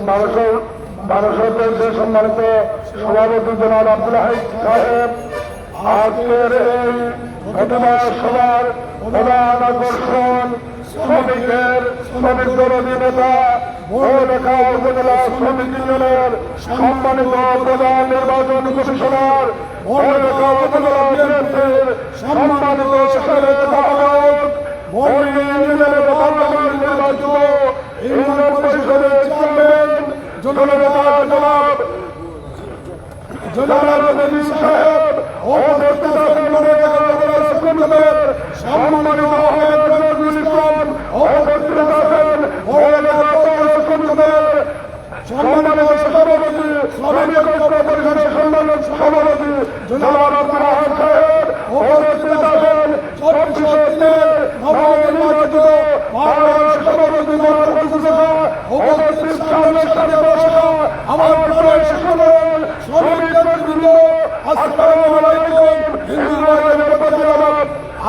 বারোশো সম্মানিত সভাপতি জনাব আব্দুল হাইদ সাহেব আজকের এই প্রতিমা সভার প্রধান আকর্ষণ শ্রমিক দরদী নেতা বড়লেখা উপজেলা শ্রমিক ইউনিয়নের সম্মানিত প্রধান নির্বাচন কমিশনার বড়লেখা উপজেলা বিএনপির সম্মানিত সাবেক আহ্বায়ক বড়লেখা ইউনিয়নের পার্লামেন্ট নির্বাচিত ইউনিয়ন পরিষদের চেয়ারম্যান জনাব নবী সাহেব ও উপস্থিত আছেন সম্মানিত আহ্বায়ক ইসলাম ও উপস্থিত আছেন সম্মানিত সভাপতি শ্রমিক ঐক্য পরিষদের সম্মানিত সভাপতি জনাব আব্দুর রহমান সাহেব ও উপস্থিত আছেন নবনির্বাচিত সভাপতি উপস্থিত সামনের সাথে বসা আমার শ্রমিকবৃন্দ আসসালামু আলাইকুম হিন্দু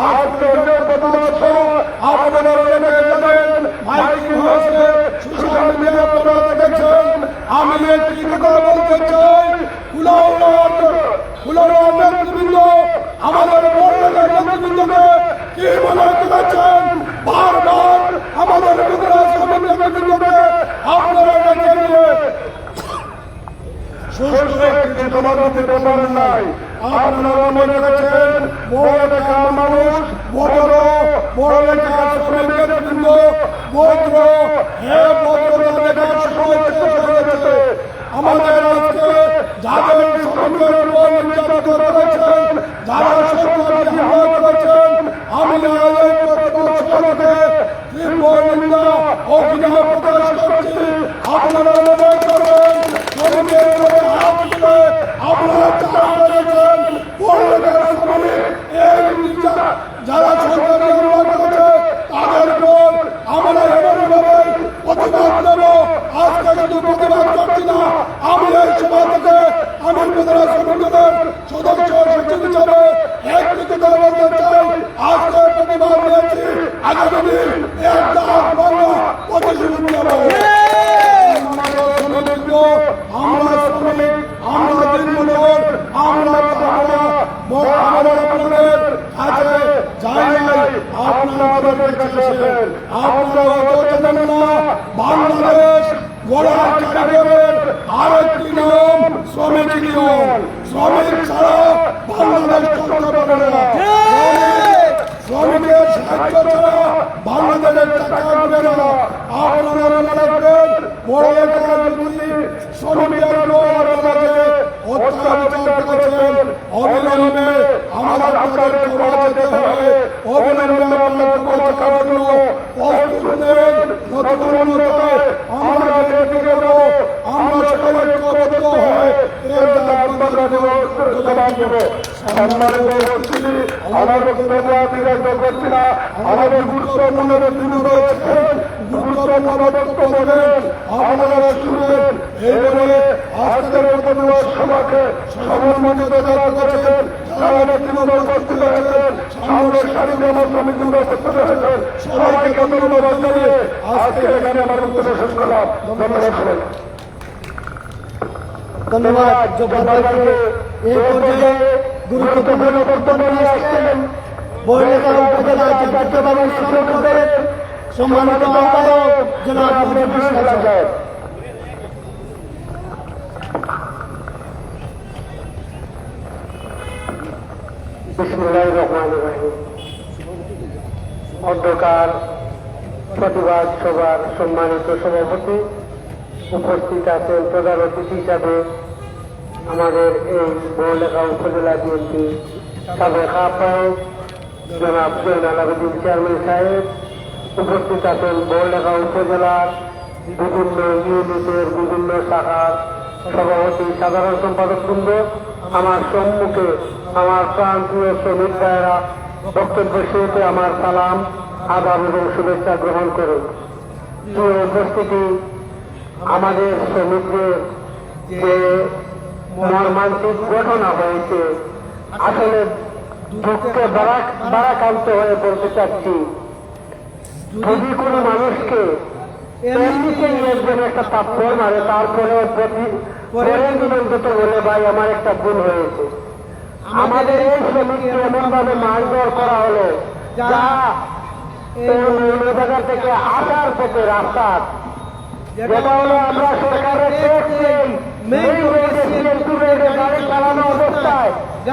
আজকের প্রতিবাদ সভা আপনারা অনেকে জানেন মাইকিং হয়েছে সোশ্যাল মিডিয়া আপনারা দেখেছেন। আমি একটি কথা বলতে চাই, নেতৃবৃন্দ আমাদের নেতৃবৃন্দকে কি মনে করেছেন, বারবার আমাদের নেতৃবৃন্দকে আপনারা ডেকে সুস্থ একটি সমাধান দিতে পারেন নাই। আপনারা মনে করেছেন বড়লেখার মানুষ বড়লেখার শ্রমিকের বৃন্দ বৌদ্ধ দেখার সময় শেষ হয়ে গেছে। আমাদের আজকে যাদের শ্রমিকের উপর নির্যাতন করেছেন, যারা সন্ত্রাসী হামলা করেছেন, আমি সমাজে তীব্র নিন্দা ও ঘৃণা প্রকাশ করছি। আপনারা মনে করবেন শ্রমিকের উপরে হাত তুলে আপনারা চালান করেছেন বড়লেখার শ্রমিক যারা সরকারি হামলা করেছে তাদের উপর আমরা এমনভাবে প্রতিবাদ দেব। আজকে শুধু প্রতিবাদ করছি না, আমি এই সভা থেকে আমি উপজেলা সংগঠনের সদস্য সচিব হিসাবে একটি কথা বলতে চাই, আজকে প্রতিবাদ দিয়েছি, আগামী দিন এক দাগ বাংলা প্রতিশ্রুতি দেব। আমরা শ্রমিক, আমরা দিনমজুর, আমরা আমাদের আপনাদের কাছে যাই নাই, আপনাদের কাছে আছেন। আপনারা জানেন না বাংলাদেশ গড়ার কারিগরের আরেকটি নাম শ্রমিক ইউনিয়ন। শ্রমিক ছাড়া বাংলাদেশ চলতে পারে না, শ্রমিকের সাহায্য ছাড়া বাংলাদেশের টাকা হবে না। আপনারা মনে রাখবেন বড়লেখার শ্রমিকের অত্যাচার করেছেন, অবিলম্বে আমাদের আপনাদের ক্ষমা দিতে হবে। অবিলম্বে আপনার ক্ষমা খাওয়ার জন্য প্রস্তুত নেবেন। নতুন উন্নতায় আমরা এগিয়ে যাব, আমরা সবাই ঐক্যবদ্ধ হয়ে এর জবাব দেব। সম্মানিত উপস্থিতি, আমার বক্তব্য অতিবাহিত করছি না, আমাদের গুরুত্বপূর্ণ ব্যক্তিত্ব রয়েছেন, গুরুত্বপূর্ণ বক্তব্য দেন, আপনারা শুনবেন। এই বলে আজকের প্রতিবাদ সভাকে সমন্বিত যারা করেছেন, যারা ব্যক্তিগত উপস্থিত হয়েছেন, সামনের সারিতে আমার শ্রমিকবৃন্দ উপস্থিত হয়েছেন, সবাইকে ধন্যবাদ জানিয়ে আজকে এখানে আমার বক্তব্য শেষ করলাম। ধন্যবাদ সবাই। ধন্যবাদ। এই পর্যায়ে গুরুত্বপূর্ণ বক্তব্য নিয়ে আসছেন বড়লেখা উপজেলা জাতীয়তাবাদী শ্রমিক দলের সম্মানিত আহ্বায়ক জনাব নবী সাহেব। বিসমিল্লাহির রহমানির রহিম। অন্ধকার প্রতিবাদ সভার সম্মানিত সভাপতি, উপস্থিত আছেন প্রধান অতিথি হিসাবে আমাদের এই বড়লেখা উপজেলা বিএনপি সাবেক আহ্বায়ক জনাব জয়নাল আবেদিন চেয়ারম্যান সাহেব, উপস্থিত আছেন বড়লেখা উপজেলার বিভিন্ন ইউনিটের বিভিন্ন শাখার সভাপতি, সাধারণ সম্পাদক বৃন্দ। আমার সম্মুখে আমার প্রান্তীয় শ্রমিক ভাইয়েরা বক্তব্য শেষে আমার সালাম, আদাব এবং শুভেচ্ছা গ্রহণ করুন। প্রিয় উপস্থিতি, আমাদের শ্রমিকদের যে মর্মান্তিক ঘটনা হয়েছে, আসলে দুঃখে বারাক্রান্ত হয়ে বলতে চাচ্ছি, যদি কোনো মানুষকে এমনিতেই একজন একটা থাপ্পড় মারে, তারপরে পরের দিনন্ত বলে ভাই আমার একটা ভুল হয়েছে। আমাদের এই শ্রমিককে এমন ভাবে মারধর করা হলো যা জায়গা থেকে আসার পথে রাস্তা, যেটা হলো আমরা সরকারের ট্যাক্স নেই, মেইন রোডে সিএনটু রোডে গাড়ি চালানো অবস্থায়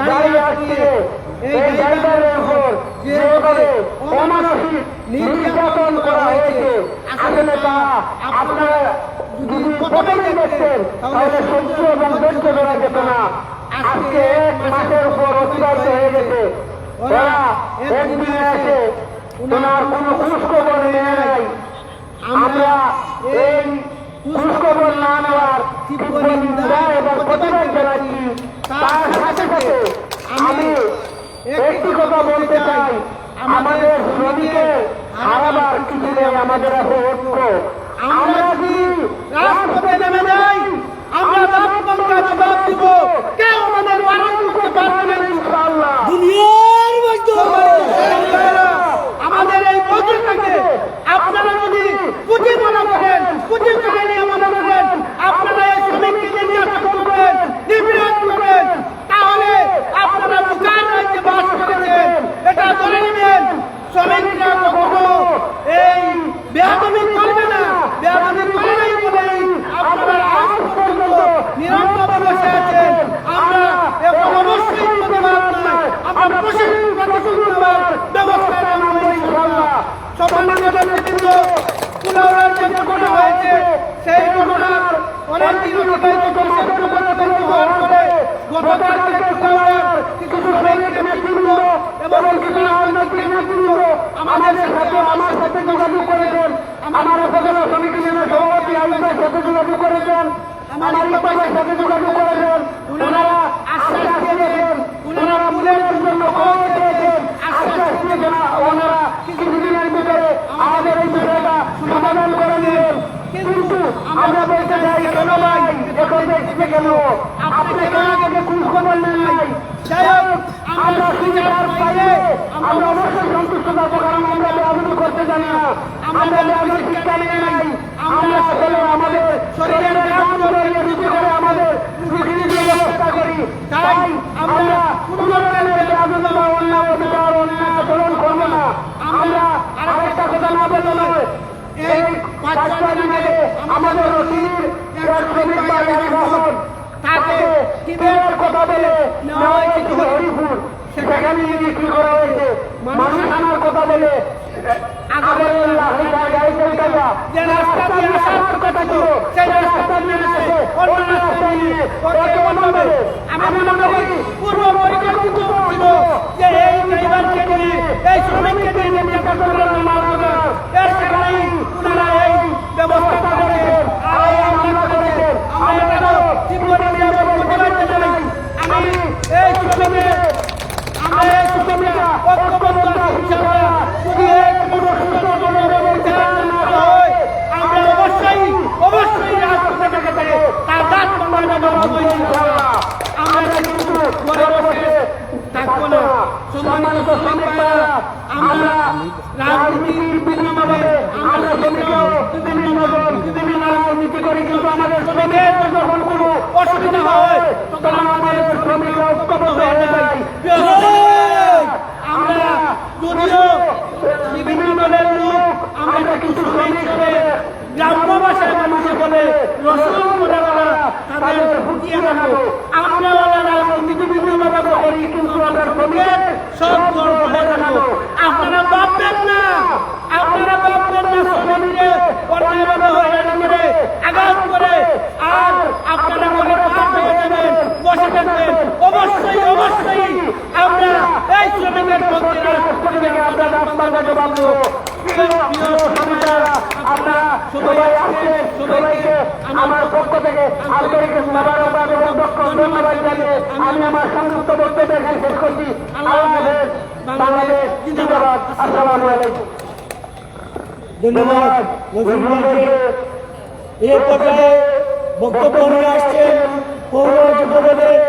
গাড়ি আসছে, এই ড্রাইভারের উপর যেভাবে অমানসিক নির্যাতন করা হয়েছে, আসলে তা আপনারা যদি প্রথমেই দেখতেন তাহলে সহ্য এবং ধৈর্য ধরা যেত না। আজকে 1 মাসের উপর অতিবাহিত হয়ে গেছে, ওরা একদিনে এসে ওনার কোনো খোঁজখবর নেয় নাই। আমরা এই খোঁজখবর না নেওয়ার তীব্র নিন্দা এবং প্রতিবাদ জানাচ্ছি। তার সাথে সাথে আমি একটি কথা বলতে চাই, আমাদের শ্রমিকের হারাবার কিছু নেই, আমাদের আছে ঐক্য। আমরা যদি রাজপথে নেমে যাই, আমরা রাজপথে জবাব দিব, কেউ আমাদের বারণ করতে পারবে না ইনশাআল্লাহ। দুনিয়ার মধ্যে আমাদের এই বৈঠকে আপনারা যদি পুঁজি মনে করেন, পুঁজি থেকে নিয়ে মনে করেন, আপনারা এই শ্রমিককে নির্যাতন করেন, নিপীড়ন করেন, তাহলে আপনারা বুকার রাজ্যে বাস করেছেন, এটা ধরে নেবেন। শ্রমিকরা কখনো এই বেয়াদবি করবে না, বেয়াদবি করে নাই বলেই আপনারা আজ পর্যন্ত নিরন্তর বসে আছেন। আমরা এখন অবশ্যই প্রতিবাদ নয়, আমরা প্রশাসন ব্যবস্থা নেব ইনশাআল্লাহ। সম্মানিত নেতৃবৃন্দ, কুলাউড়ার যে ঘটনা হয়েছে, সেই ঘটনার অনেকদিন অতিবাহিত করে গতকালকে কুলাউড়ার কিছু শ্রমিক নেতৃবৃন্দ এবং কিছু রাজনৈতিক নেতৃবৃন্দ আমাদের সাথে আমার সাথে যোগাযোগ করেছেন, আমার উপজেলা সমিতি জেলা সভাপতি আইনের সাথে যোগাযোগ করেছেন, আমার ইপাদের সাথে যোগাযোগ করেছেন। ওনারা আশ্বাস দিয়েছেন, ওনারা মূল্যের জন্য খবর পেয়েছেন, আশ্বাস দিয়েছেন ওনারা কিছুদিনের ভিতরে আমাদের এই বিষয়টা সমাধান করে নেবেন। কিন্তু আমরা বলতে চাই, কেন ভাই এখন দেখছে কেন আপনি কেন আগে খোঁজ খবর নেন নাই? যাই হোক, আমরা সুবিধার পাইলে আমরা অবশ্যই সন্তুষ্ট থাকবো, কারণ আমরা বেআদবি করতে জানি না, আমরা বেআদবি শিক্ষা নিয়ে নাই। আমরা আসলে আমাদের শরীরের কাজ করে রুটি করে আমাদের রুটির ব্যবস্থা করি, তাই আমরা কোনো ধরনের বেআদবি বা অন্যায় অধিকার অন্যায় আচরণ করবো না। আমরা আরেকটা কথা না বলতে নয়, এই 5 দিনে আমাদের রুটির এক শ্রমিক ভাই রহমান তাকে টিমের কথা বলে নেওয়া হয়েছে হরিপুর, সেখানে বিক্রি করা হয়েছে। মানুষ আনার কথা বলে যে রাস্তা দিয়ে আসার কথা ছিল, সেই রাস্তা দিয়ে আসে অন্য রাস্তায় নিয়ে আমি মনে করি পূর্ব পরিকল্পিত ছিল যে এই ড্রাইভারকে নিয়ে এই শ্রমিককে নিয়ে নির্যাতন করবেন মানবতা, এর সেখানেই ওনারা এই ব্যবস্থা করেছেন আর এই আমরা করেছেন। আমরা তারও তীব্র নিন্দা এবং প্রতিবাদ জানাই। আমি এই শ্রমিকের আমরা এই শ্রমিকরা ঐক্যবদ্ধ ইনশাআল্লাহ, যদি এই কোনো সুস্থ কোনো বিচার না হয় আমরা অবশ্যই রাজপথে থেকে তার দাঁত কমানো দেবো ইনশাআল্লাহ। আমরা কিন্তু ঘরে বসে থাকবো না। সম্মানিত শ্রমিকরা, আমরা রাজনীতির বিভিন্নভাবে আমরা শ্রমিকরাও বিভিন্ন রাজনীতি করি, কিন্তু আমাদের শ্রমিকের যখন কোনো অসুবিধা হয় তখন আমাদের শ্রমিকরা ঐক্যবদ্ধ হয়ে যায়। আমরা যদিও বিভিন্ন দলের লোক, আমরা কিছু শ্রমিক গ্রাম্য ভাষায় মানুষে বলে রসুন করে তাদের ফুটিয়ে রাখবো। আমরা রাজনীতি বিভিন্নভাবে করি, কিন্তু আমরা শ্রমিকের সব গর্ব হয়ে রাখবো। আপনারা ভাববেন না, আপনারা ভাববেন না শ্রমিককে অন্যায়ভাবে হয়রানি করে আঘাত করে আর আপনারা মনে পার হয়ে যাবেন, বসে থাকবেন। অবশ্যই আমরা এই শ্রমিকের পক্ষে রাজপথ থেকে আমরা রাজমার্গে জবাব দেবো। আপনারা সবাই আসছেন, সবাইকে আমার পক্ষ থেকে আন্তরিক মোবারকবাদ এবং ধন্যবাদ জানিয়ে আমি আমার সংযুক্ত বক্তব্য এখানে শেষ করছি। বাংলাদেশ জিন্দাবাদ। আসসালামু আলাইকুম। ধন্যবাদ। এই পর্যায়ে বক্তব্য নিয়ে আসছেন পৌর যুবদলের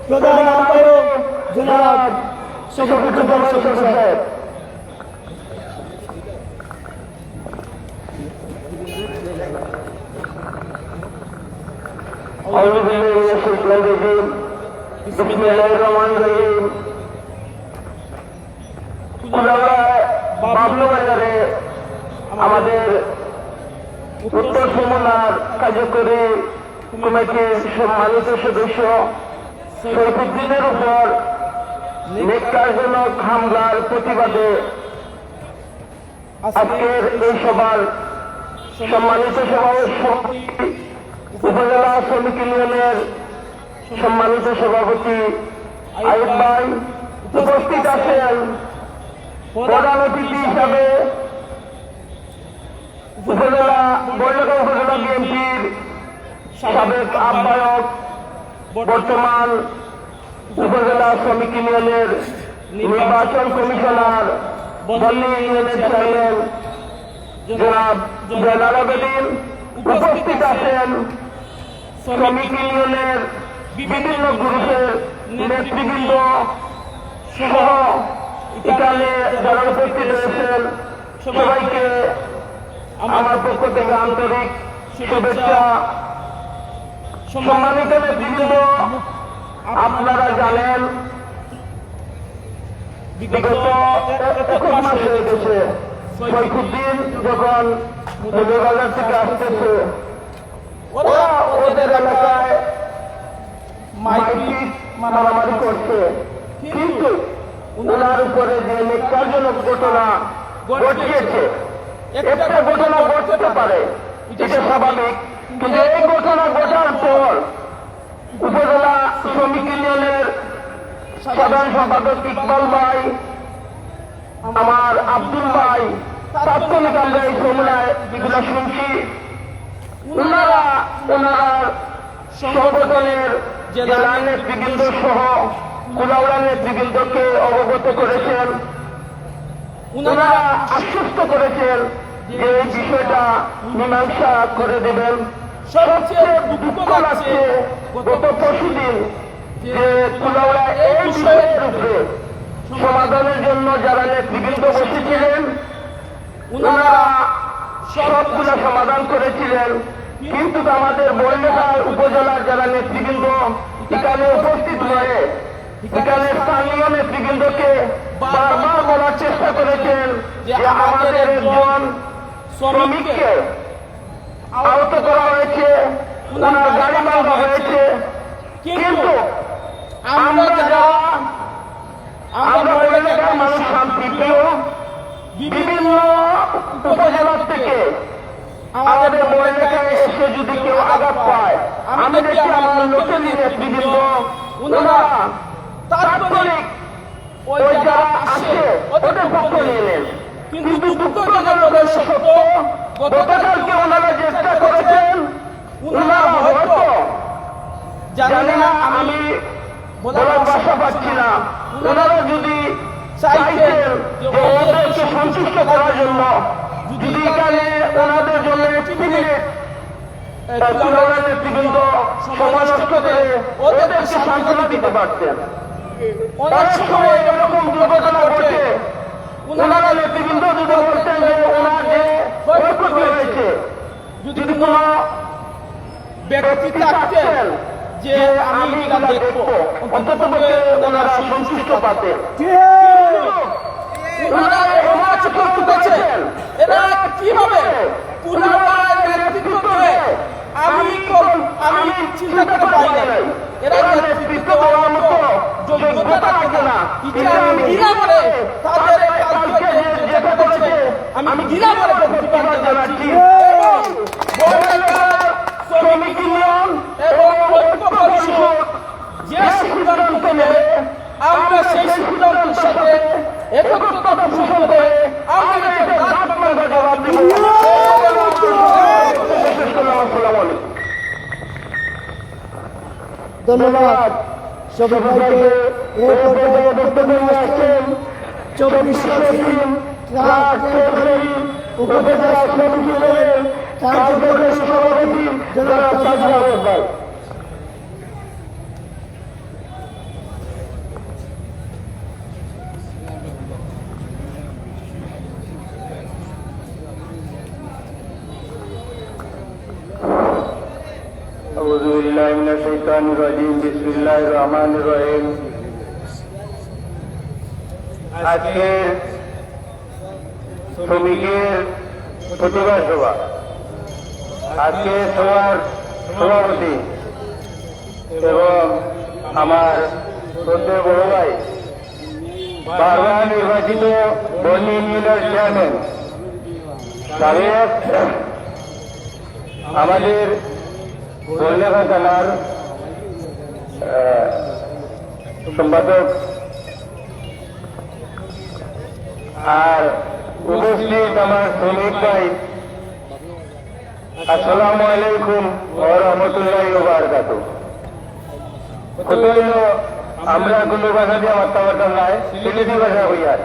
প্রধান আহ্বায়ক জনাব শফিকুজ্জামান শফিক সাহেব। أعوذ بالله من الشيطان الرجيم بسم الله الرحمن الرحيم বাবলু বাজারে আমাদের উত্তর সমনার কার্যকরী কমিটির সম্মানিত সদস্য শরীফুদ্দিনের উপর নেককারজনক হামলার প্রতিবাদে আজকের এই সভার সম্মানিত সভাপতি উপজেলা শ্রমিক ইউনিয়নের সম্মানিত সভাপতি আইয়ুব ভাই উপস্থিত আছেন। প্রধান অতিথি হিসাবে বড়লেখা উপজেলা বিএনপির সাবেক আহ্বায়ক, বর্তমান উপজেলা শ্রমিক ইউনিয়নের নির্বাচন কমিশনার, বল্লী ইউনিয়নের চেয়ারম্যান জনাব জয়নাল আবেদীন উপস্থিত আছেন। শ্রমিক ইউনিয়নের বিভিন্ন গ্রুপের নেতৃবৃন্দ সহ এখানে যারা উপস্থিত রয়েছেন সবাইকে আমার পক্ষ থেকে আন্তরিক শুভেচ্ছা। সম্মানিত নেতৃবৃন্দ, আপনারা জানেন বিগত 21 মাস হয়ে গেছে শরীফুদ্দিন যখন মৌলভীবাজার থেকে আসতেছে, ওরা ওদের এলাকায় মাইকিং মারামারি করছে, কিন্তু ওনার উপরে যে নেককারজনক ঘটনা ঘটিয়েছে, একটা ঘটনা ঘটতে পারে, এটা স্বাভাবিক, কিন্তু এই ঘটনা ঘটার পর উপজেলা শ্রমিক ইউনিয়নের সাধারণ সম্পাদক ইকবাল ভাই, আমার আব্দুল ভাই, তাৎক্ষণিক আমরা এই সময় যেগুলো শুনছি, ওনার সংগঠনের জেলা নেতৃবৃন্দ সহ কুলাউড়া নেতৃবৃন্দকে অবগত করেছেন। ওনারা আশ্বস্ত করেছেন যে এই বিষয়টা মীমাংসা করে দেবেন। সবচেয়ে দুঃখ লাগছে গত পরশুদিন যে কুলাউড়া এই বিষয়ের উপরে সমাধানের জন্য যারা নেতৃবৃন্দ বসেছিলেন ওনারা সবগুলো সমাধান করেছিলেন, কিন্তু আমাদের বড়লেখা উপজেলার যারা নেতৃবৃন্দ এখানে উপস্থিত হয়ে এখানে স্থানীয় নেতৃবৃন্দকে বারবার বলার চেষ্টা করেছেন যে আমাদের একজন শ্রমিককে আহত করা হয়েছে, ওনার গাড়ি ভাঙা হয়েছে, কিন্তু আমরা বড়লেখার মানুষ শান্তিপ্রিয়, বিভিন্ন উপজেলার থেকে আমাদের বড়লেখায় এসে যদি কেউ আঘাত পায়, আমি দেখি আমার লোকের নেতৃবৃন্দ ওনারা তাৎক্ষণিক ওই যারা আসে ওদের পক্ষ নিয়ে নেন। কিন্তু দুঃখজনক সত্য, গতকালকে ওনারা চেষ্টা করেছেন, ওনারা হয়তো জানি না, আমি বলার ভাষা পাচ্ছি না, ওনারা যদি চাইতেন যে ওদেরকে সন্তুষ্ট করার জন্য যদি এখানে ওনাদের জন্য কুলাউড়া নেতৃবৃন্দ সময় নষ্ট করে ওদেরকে সান্ত্বনা দিতে পারতেন। অনেক সময় এরকম দুর্ঘটনা ঘটে, ওনারা নেতৃবৃন্দ যদি বলতেন যে ওনার যে ক্ষয়ক্ষতি হয়েছে, যদি কোন ব্যক্তি থাকতেন যে আমি এগুলা দেখবো, অন্তত ওনারা সন্তুষ্ট পাতেন। ওনারা এমন চুপ করেছেন, এরা কিভাবে কুলাউড়ার নেতৃত্বে আমি চিন্তা করতে পারি নাই, এরা নেতৃত্ব দেওয়ার মতো যোগ্যতা থাকে না। আমি ঘৃণা করে তাদের কালকে যেটা করেছে আমি ঘৃণা করে প্রতিবাদ জানাচ্ছি। শ্রমিক ইউনিয়ন এবং ঐক্য পরিষদ যে সিদ্ধান্ত নেবে আমরা সেই সিদ্ধান্তের সাথে একত্রতা পোষণ করে আমরা এটা জবাব দিব। ধন্যবাদ সবাইকে। এই পর্যায়ে বক্তব্য নিয়ে আসছেন 24 উপজেলা শ্রমিক ইউনিয়নের কার্যকরী সভাপতি জনাব তাজুল আহমেদ ভাই। আউযু বিল্লাহি মিনাশ শাইতানির রাজিম বিসমিল্লাহির রহমানির রহিম। আজকের শ্রমিকের প্রতিবাদ সভা, আজকে সভার সভাপতি এবং আমার শ্রদ্ধেয় বড় ভাই, বারবার নির্বাচিত বর্ণি ইউনিয়নের চেয়ারম্যান, সাবেক আমাদের বর্ণেখা থানার সম্পাদক, আর উপস্থিত আমার শ্রমিক ভাই, আসসালামু আলাইকুম ওয়া রাহমাতুল্লাহি ওয়া বারাকাতুহু। কত আমরা কোনো ভাষা দিয়ে মাত্রা নাই, সিলেটি ভাষা হইয়ার